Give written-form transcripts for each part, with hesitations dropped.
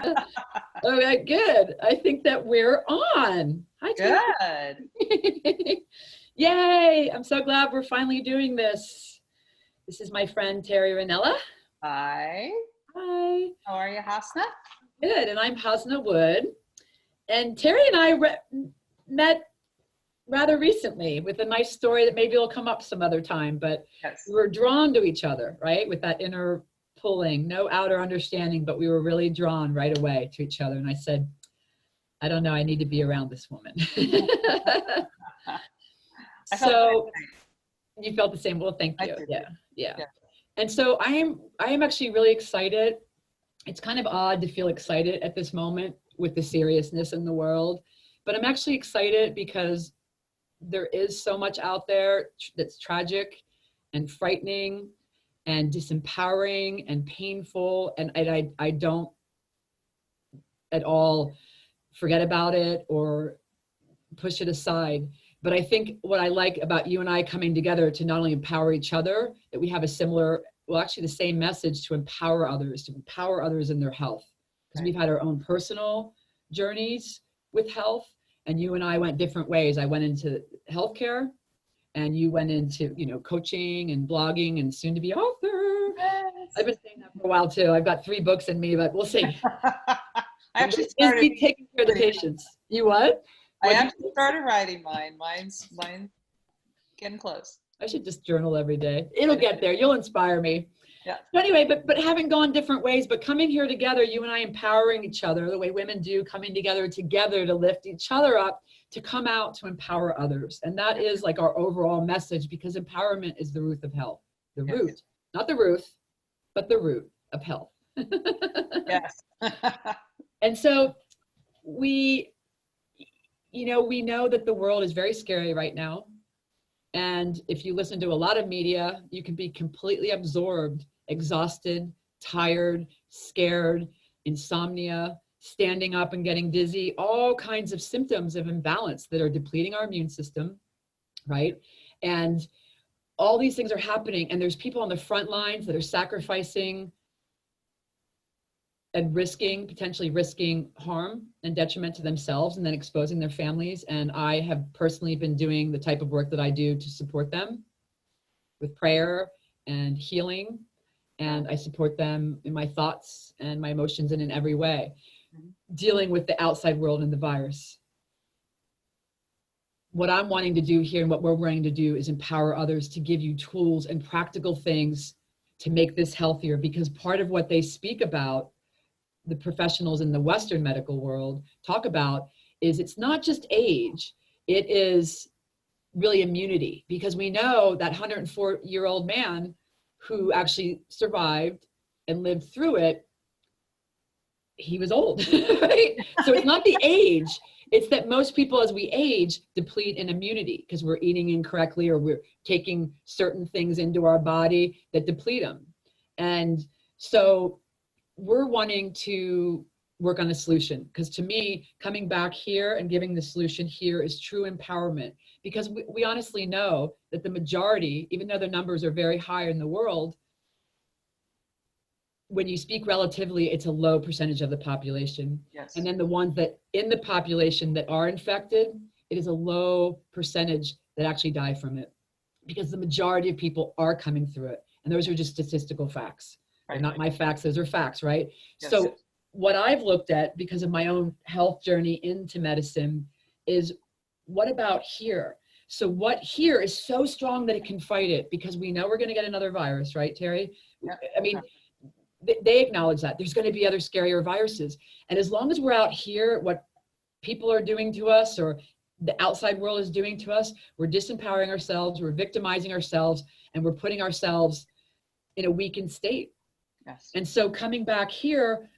All right, good. I think that we're on. Hi, Good. Terri. Yay! I'm so glad we're finally doing this. This is my friend Terri Renella. Hi. Hi. How are you, Hasna? Good, and I'm Hasna Wood. And Terri and I met rather recently with a nice story that maybe will come up some other time, but Yes. we were drawn to each other, right? With that inner pulling, no outer understanding, but we were really drawn right away to each other. And I said, I don't know, I need to be around this woman. So you felt the same. Well, thank you. Yeah. And so I am actually really excited. It's kind of odd to feel excited at this moment with the seriousness in the world, but I'm actually excited because there is so much out there that's tragic and frightening and disempowering and painful. And I don't at all forget about it or push it aside. But I think what I like about you and I coming together to not only empower each other, that we have a similar, well, actually the same message to empower others in their health. Because we've had our own personal journeys with health, and you and I went different ways. I went into healthcare, and you went into, coaching and blogging and soon to be author. Yes. I've been saying that for a while too. I've got 3 books in me, but we'll see. I actually started taking care of the patients. You what? I actually started writing mine. Mine's getting close. I should just journal every day. It'll get there. You'll inspire me. Yeah. So anyway, but having gone different ways, but coming here together, you and I empowering each other the way women do, coming together to lift each other up, to come out to empower others. And that is like our overall message, because empowerment is the root of health. The root, not the roof, but the root of health. Yes. And so we know that the world is very scary right now. And if you listen to a lot of media, you can be completely absorbed, exhausted, tired, scared, insomnia, standing up and getting dizzy, all kinds of symptoms of imbalance that are depleting our immune system, right? And all these things are happening, and there's people on the front lines that are sacrificing and potentially risking harm and detriment to themselves, and then exposing their families. And I have personally been doing the type of work that I do to support them with prayer and healing. And I support them in my thoughts and my emotions and in every way, dealing with the outside world and the virus. What I'm wanting to do here and what we're wanting to do is empower others, to give you tools and practical things to make this healthier, because part of what they speak about, the professionals in the Western medical world talk about, is it's not just age, it is really immunity. Because we know that 104-year-old man who actually survived and lived through it, he was old, right? So it's not the age, it's that most people as we age deplete in immunity because we're eating incorrectly, or we're taking certain things into our body that deplete them. And so we're wanting to work on a solution, because to me, coming back here and giving the solution here is true empowerment, because we honestly know that the majority, even though the numbers are very high in the world, when you speak relatively, it's a low percentage of the population. Yes. And then the ones that in the population that are infected, it is a low percentage that actually die from it, because the majority of people are coming through it. And those are just statistical facts. They're not my facts, those are facts, right? Yes. So what I've looked at, because of my own health journey into medicine, is what about here? So what here is so strong that it can fight it, because we know we're going to get another virus, right, Terri? Yeah. I mean, they acknowledge that there's going to be other scarier viruses. And as long as we're out here, what people are doing to us or the outside world is doing to us, we're disempowering ourselves, we're victimizing ourselves, and we're putting ourselves in a weakened state. Yes. And so coming back here,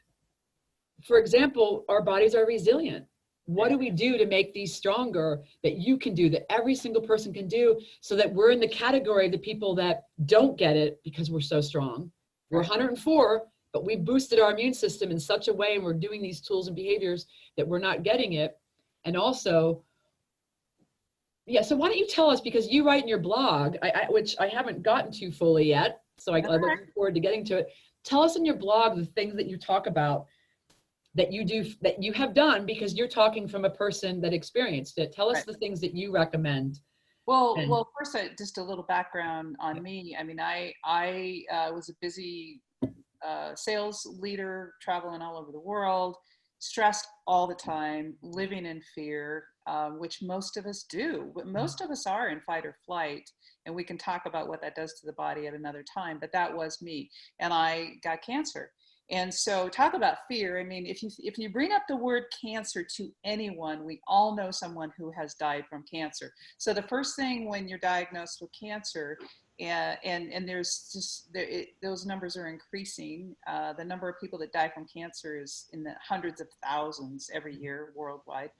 for example, our bodies are resilient. What do we do to make these stronger, that you can do, that every single person can do, so that we're in the category of the people that don't get it because we're so strong? We're 104, but we boosted our immune system in such a way, and we're doing these tools and behaviors that we're not getting it. And also, so why don't you tell us, because you write in your blog, which I haven't gotten to fully yet, so I'm looking forward to getting to it. Tell us in your blog the things that you talk about that you do, that you have done, because you're talking from a person that experienced it. Tell us Right. the things that you recommend. Well, first, just a little background on me. I mean, I was a busy sales leader, traveling all over the world, stressed all the time, living in fear, which most of us do. Most of us are in fight or flight, and we can talk about what that does to the body at another time. But that was me, and I got cancer. And so, talk about fear. I mean, if you bring up the word cancer to anyone, we all know someone who has died from cancer. So the first thing when you're diagnosed with cancer, and there's just those numbers are increasing. The number of people that die from cancer is in the hundreds of thousands every year worldwide.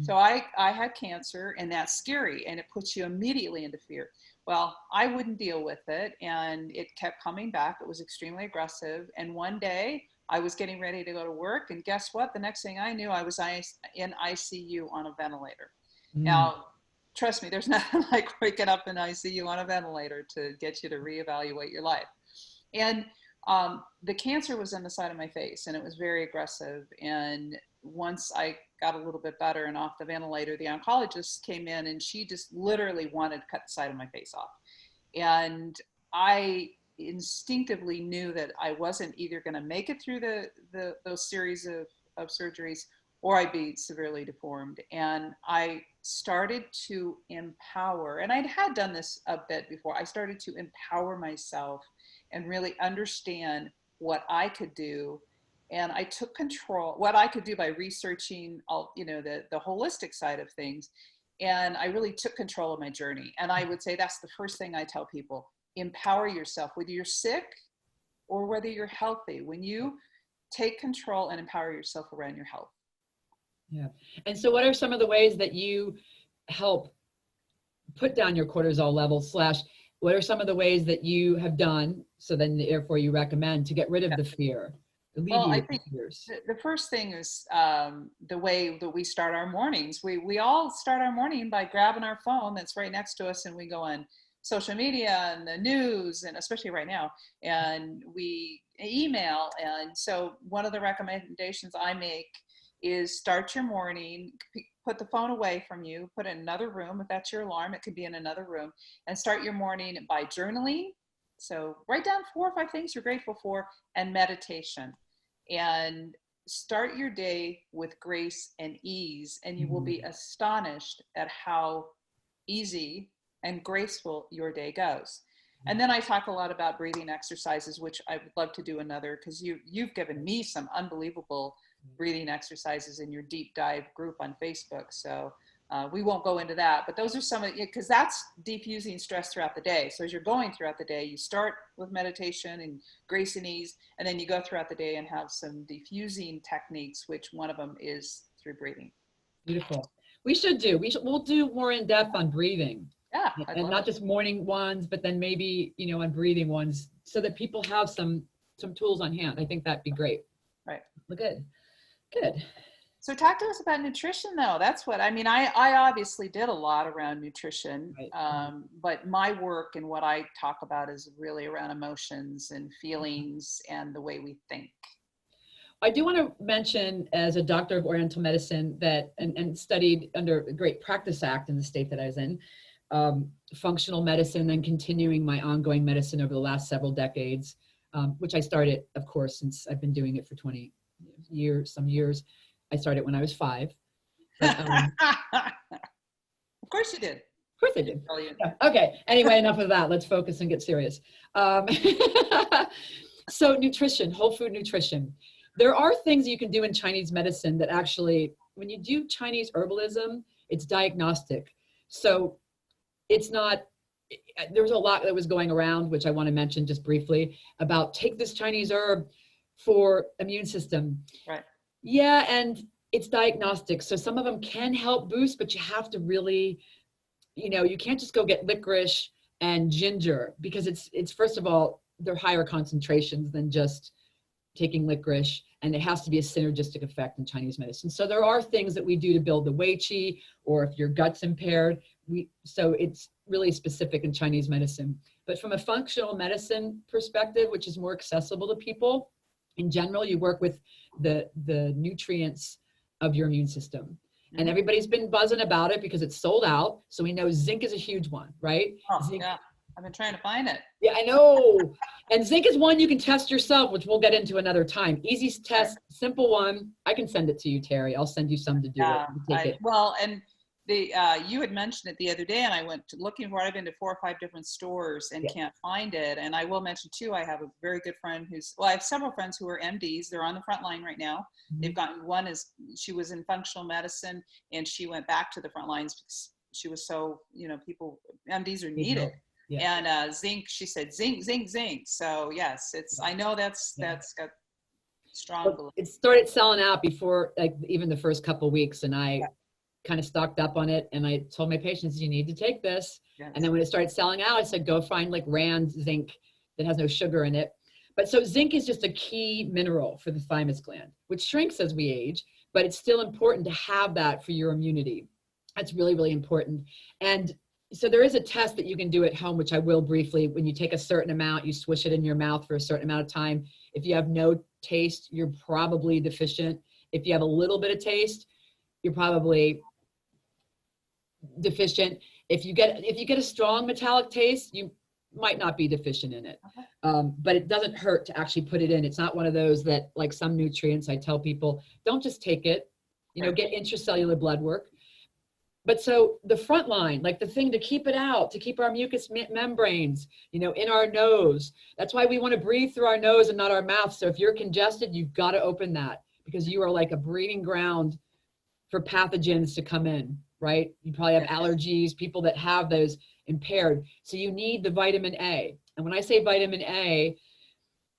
So I had cancer, and that's scary, and it puts you immediately into fear. Well, I wouldn't deal with it, and it kept coming back. It was extremely aggressive. And one day I was getting ready to go to work, and guess what? The next thing I knew, I was in ICU on a ventilator. Now, trust me, there's nothing like waking up in ICU on a ventilator to get you to reevaluate your life. And the cancer was on the side of my face, and it was very aggressive. And once I got a little bit better and off the ventilator, the oncologist came in, and she just literally wanted to cut the side of my face off. And I instinctively knew that I wasn't either going to make it through those series of surgeries, or I'd be severely deformed. And I started to empower, and had done this a bit before. I started to empower myself and really understand what I could do. And I took control, what I could do by researching all, the holistic side of things. And I really took control of my journey. And I would say that's the first thing I tell people: empower yourself, whether you're sick or whether you're healthy. When you take control and empower yourself around your health. Yeah. And so what are some of the ways that you help put down your cortisol levels, / what are some of the ways that you have done, so then therefore you recommend, to get rid of the fear? Well, I think the first thing is the way that we start our mornings. We all start our morning by grabbing our phone that's right next to us, and we go on social media and the news, and especially right now, and we email. And so one of the recommendations I make is start your morning, put the phone away from you, put it in another room. If that's your alarm, it could be in another room, and start your morning by journaling. So write down 4 or 5 things you're grateful for, and meditation, and start your day with grace and ease. And you will be astonished at how easy and graceful your day goes. And then I talk a lot about breathing exercises, which I would love to do another, because you've given me some unbelievable breathing exercises in your deep dive group on Facebook. So we won't go into that, but those are some of, because that's diffusing stress throughout the day. So as you're going throughout the day, you start with meditation and grace and ease, and then you go throughout the day and have some diffusing techniques, which one of them is through breathing. Beautiful. We'll do more in depth on breathing. Yeah. And not just morning ones, but then maybe, on breathing ones, so that people have some tools on hand. I think that'd be great. Right. Well, good. So talk to us about nutrition, though. That's what, I obviously did a lot around nutrition, Right. but my work and what I talk about is really around emotions and feelings and the way we think. I do want to mention, as a doctor of Oriental medicine and studied under the Great Practice Act in the state that I was in, functional medicine, and continuing my ongoing medicine over the last several decades, which I started, of course, since I've been doing it for 20 years. I started when I was 5. But, of course you did. Of course I did. Yeah. Okay. Anyway, enough of that. Let's focus and get serious. So nutrition, whole food nutrition. There are things you can do in Chinese medicine that actually, when you do Chinese herbalism, it's diagnostic. So it's not, there was a lot that was going around, which I want to mention just briefly, about take this Chinese herb for immune system. Right. Yeah, and it's diagnostic. So some of them can help boost, but you have to really, you can't just go get licorice and ginger, because it's first of all, they're higher concentrations than just taking licorice, and it has to be a synergistic effect in Chinese medicine. So there are things that we do to build the Wei Qi, or if your gut's impaired, so it's really specific in Chinese medicine. But from a functional medicine perspective, which is more accessible to people, In general, you work with the nutrients of your immune system. And Mhm. everybody's been buzzing about it because it's sold out. So we know zinc is a huge one, right? Oh, Zinc, yeah. I've been trying to find it. yeah, I know. And zinc is one you can test yourself, which we'll get into another time. Easy Right. test, simple one. I can send it to you, Terry. I'll send you some to do it. Yeah, You take it. well, and the you had mentioned it the other day, and I went to looking for it. I've been to 4 or 5 different stores and Yeah. can't find it. And I will mention too, I have a very good friend who's, well, I have several friends who are MDs. They're on the front line right now. They've gotten, one is, she was in functional medicine and she went back to the front lines because she was so, people, MDs are needed. Yeah. And zinc, she said zinc, zinc, zinc. So yes, it's, I know that's got strong belief. It started selling out before like even the first couple of weeks, and I kind of stocked up on it, and I told my patients, you need to take this. Yes. And then when it started selling out, I said, go find like Rand zinc that has no sugar in it. But so zinc is just a key mineral for the thymus gland, which shrinks as we age, but it's still important to have that for your immunity. That's really, really important. And so there is a test that you can do at home, which I will briefly. When you take a certain amount, you swish it in your mouth for a certain amount of time. If you have no taste, you're probably deficient. If you have a little bit of taste, you're probably deficient. If you get a strong metallic taste, you might not be deficient in it. But it doesn't hurt to actually put it in. It's not one of those that, like some nutrients, I tell people, don't just take it, get intracellular blood work. But so the front line, like the thing to keep it out, to keep our mucous membranes, in our nose. That's why we want to breathe through our nose and not our mouth. So if you're congested, you've got to open that, because you are like a breeding ground for pathogens to come in, right? You probably have allergies, people that have those impaired. So you need the vitamin A. And when I say vitamin A,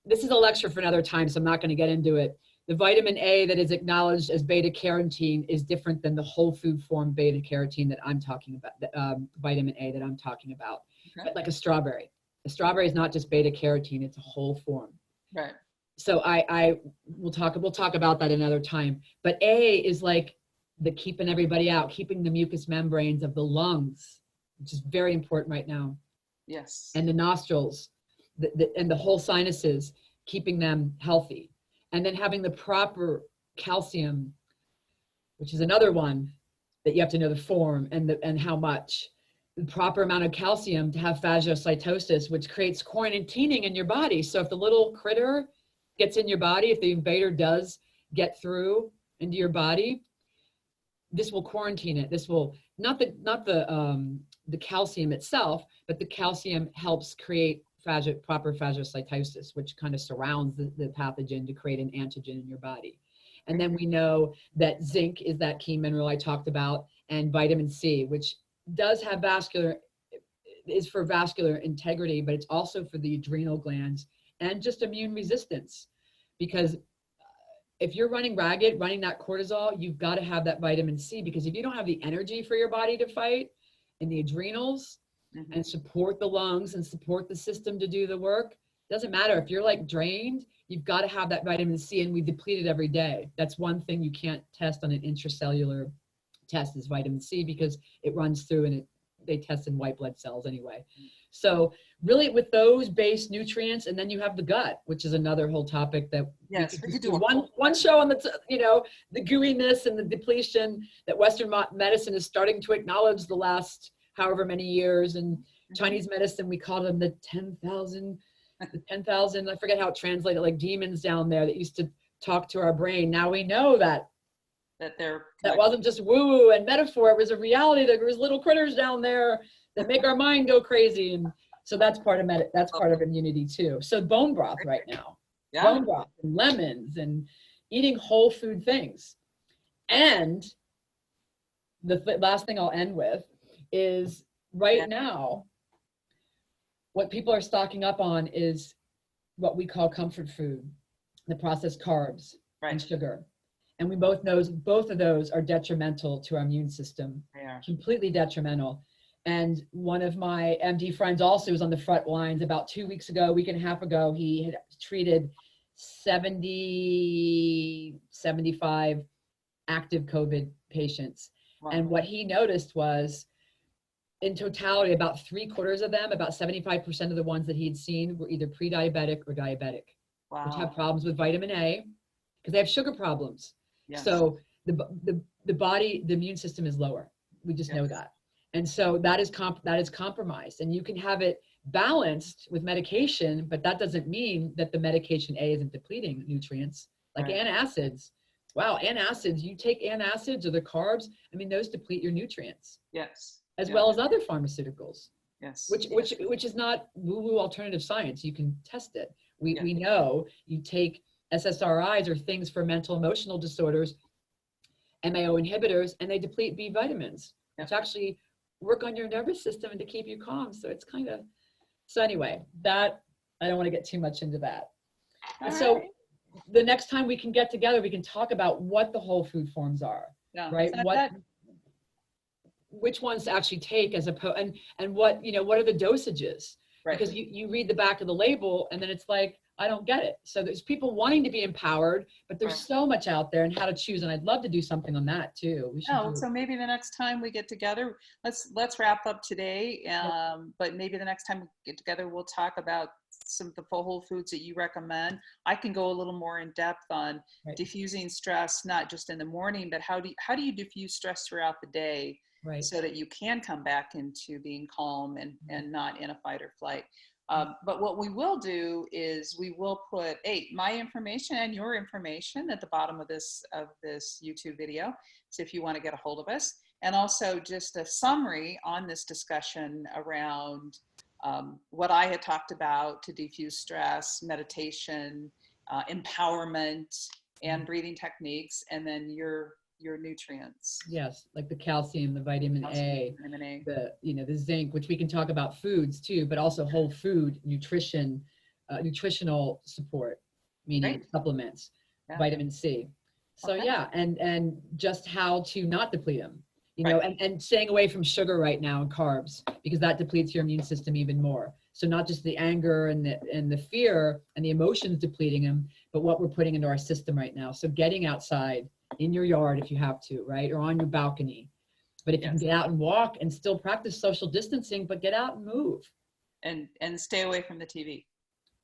this is a lecture for another time, so I'm not going to get into it. The vitamin A that is acknowledged as beta carotene is different than the whole food form beta carotene that I'm talking about, vitamin A that I'm talking about. Okay. But like a strawberry is not just beta carotene, it's a whole form. Right. So we'll talk about that another time. But A is like the keeping everybody out, keeping the mucous membranes of the lungs, which is very important right now. Yes. And the nostrils, and the whole sinuses, keeping them healthy. And then having the proper calcium, which is another one that you have to know the form and how much. The proper amount of calcium to have phagocytosis, which creates quarantining in your body. So if the little critter gets in your body, if the invader does get through into your body, this will quarantine it. This will not the calcium itself, but the calcium helps create proper phagocytosis, which kind of surrounds the pathogen to create an antigen in your body. And then we know that zinc is that key mineral I talked about, and vitamin C, which does have is for vascular integrity, but it's also for the adrenal glands and just immune resistance. Because if you're running ragged, running that cortisol, you've got to have that vitamin C, because if you don't have the energy for your body to fight and the adrenals and support the lungs and support the system to do the work, doesn't matter if you're like drained, you've got to have that vitamin C, and we deplete it every day. That's one thing you can't test on an intracellular test is vitamin C, because it runs through and they test in white blood cells anyway. So really with those base nutrients, and then you have the gut, which is another whole topic that we could do one show on the gooiness and the depletion that Western medicine is starting to acknowledge the last however many years. And Chinese medicine, we call them the 10,000, I forget how it translated, like demons down there that used to talk to our brain. Now we know that wasn't just woo-woo and metaphor. It was a reality. There was little critters down there that make our mind go crazy. And so that's part of that's part of immunity too. So bone broth right now, bone broth and lemons and eating whole food things. And the last thing I'll end with is right now, what people are stocking up on is what we call comfort food, the processed carbs and sugar. And we both know both of those are detrimental to our immune system. They are. Completely detrimental. And one of my MD friends also was on the front lines about 2 weeks ago, week and a half ago. He had treated 75 active COVID patients. Wow. And what he noticed was, in totality, about 3/4 of them, about 75% of the ones that he'd seen were either pre-diabetic or diabetic. which have Wow. problems with vitamin A because they have sugar problems. Yes. So the body, the immune system is lower. We just know Yes. that. And so that is compromised, and you can have it balanced with medication, but that doesn't mean that the medication A isn't depleting nutrients like Right. antacids. Wow, antacids, you take antacids or the carbs, I mean, those deplete your nutrients Yes. as Yeah. well as other pharmaceuticals, Yes. which is not woo-woo alternative science. You can test it. Yeah. We know you take SSRIs or things for mental emotional disorders, MAO inhibitors, and they deplete B vitamins, Yeah. which actually work on your nervous system and to keep you calm. So it's kind of, so anyway, that, I don't want to get too much into that. All So right. the next time we can get together, we can talk about what the whole food forms are, Yeah. right? Which ones to actually take as opposed, and what, what are the dosages? Right. Because you read the back of the label and then it's like, I don't get it. So there's people wanting to be empowered, but there's so much out there and how to choose. And I'd love to do something on that too. We should so maybe the next time we get together, let's wrap up today. But maybe the next time we get together, we'll talk about some of the whole foods that you recommend. I can go a little more in depth on diffusing stress, not just in the morning, but how do you diffuse stress throughout the day, so that you can come back into being calm and not in a fight or flight. But what we will do is we will put my information and your information at the bottom of this YouTube video. So if you want to get a hold of us, and also just a summary on this discussion around what I had talked about to diffuse stress, meditation, empowerment, and breathing techniques, and then your nutrients. Yes, like the calcium, the vitamin A, the zinc, which we can talk about foods too, but also whole food nutrition, nutritional support, meaning supplements, vitamin C. So and just how to not deplete them, and staying away from sugar right now and carbs, because that depletes your immune system even more. So not just the anger and the fear and the emotions depleting them, but what we're putting into our system right now. So getting outside in your yard if you have to, right? Or on your balcony. But if you can get out and walk and still practice social distancing, but get out and move. And stay away from the TV.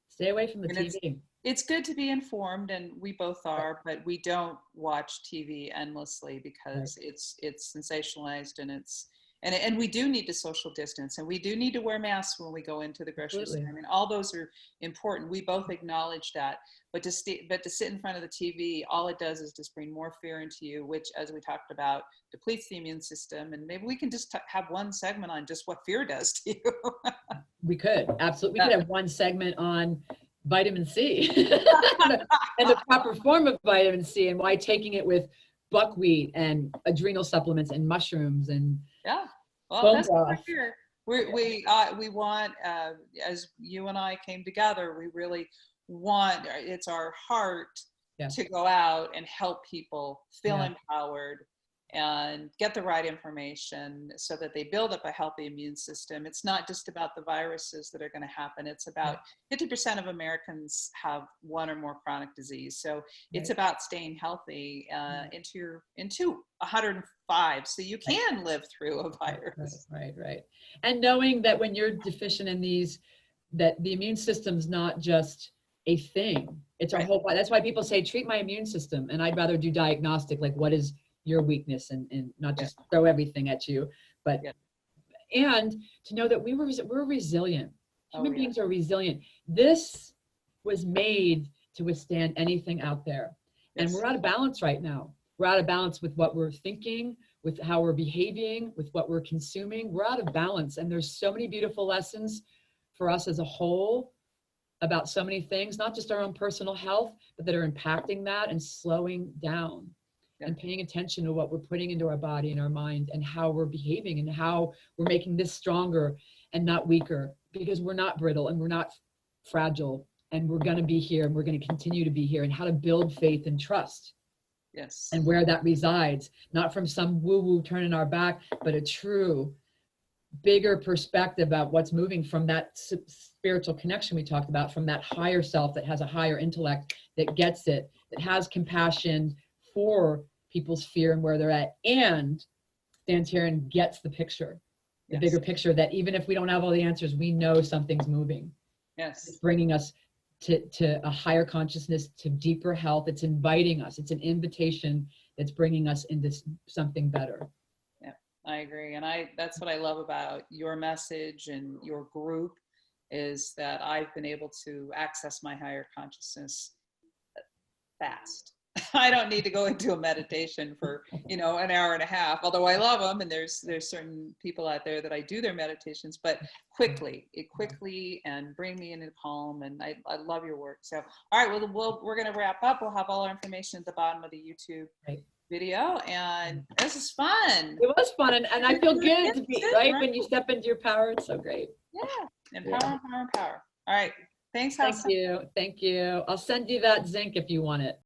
Stay away from the TV. It's good to be informed, and we both are, but we don't watch TV endlessly because it's sensationalized, and we do need to social distance, and we do need to wear masks when we go into the grocery store. I mean, all those are important. We both acknowledge that, but to sit in front of the TV, all it does is just bring more fear into you, which, as we talked about, depletes the immune system. And maybe we can just have one segment on just what fear does to you. We could, absolutely. We could have one segment on vitamin C and the proper form of vitamin C, and why taking it with buckwheat and adrenal supplements and mushrooms and well, that's what we're here. We want, as you and I came together, we really want, it's our heart to go out and help people feel empowered and get the right information so that they build up a healthy immune system. It's not just about the viruses that are going to happen. It's about 50% of Americans have one or more chronic disease. So it's about staying healthy into 105, so you can live through a virus. Right. And knowing that when you're deficient in these, that the immune system's not just a thing. It's our whole body. That's why people say, treat my immune system. And I'd rather do diagnostic, like what is your weakness, and not just throw everything at you, but and to know that we're resilient. Human beings are resilient. This was made to withstand anything out there. And we're out of balance right now. We're out of balance with what we're thinking, with how we're behaving, with what we're consuming. We're out of balance. And there's so many beautiful lessons for us as a whole about so many things, not just our own personal health, but that are impacting that and slowing down. And paying attention to what we're putting into our body and our mind, and how we're behaving, and how we're making this stronger and not weaker, because we're not brittle and we're not fragile, and we're going to be here, and we're going to continue to be here, and how to build faith and trust. And where that resides, not from some woo-woo turning our back, but a true bigger perspective about what's moving from that spiritual connection we talked about, from that higher self that has a higher intellect, that gets it, that has compassion for people's fear and where they're at, and stands here and gets the picture, the bigger picture, that even if we don't have all the answers, we know something's moving. It's bringing us to a higher consciousness, to deeper health. It's inviting us. It's an invitation that's bringing us into something better. Yeah, I agree. And that's what I love about your message and your group, is that I've been able to access my higher consciousness fast. I don't need to go into a meditation for, an hour and a half, although I love them. And there's certain people out there that I do their meditations, but quickly and bring me into calm. And I love your work. So, all right, we're going to wrap up. We'll have all our information at the bottom of the YouTube video. And this is fun. It was fun. And I feel good to be right when you step into your power. It's so great. Yeah. Empower. All right. Thanks, Hasna. Thank you. I'll send you that zinc if you want it.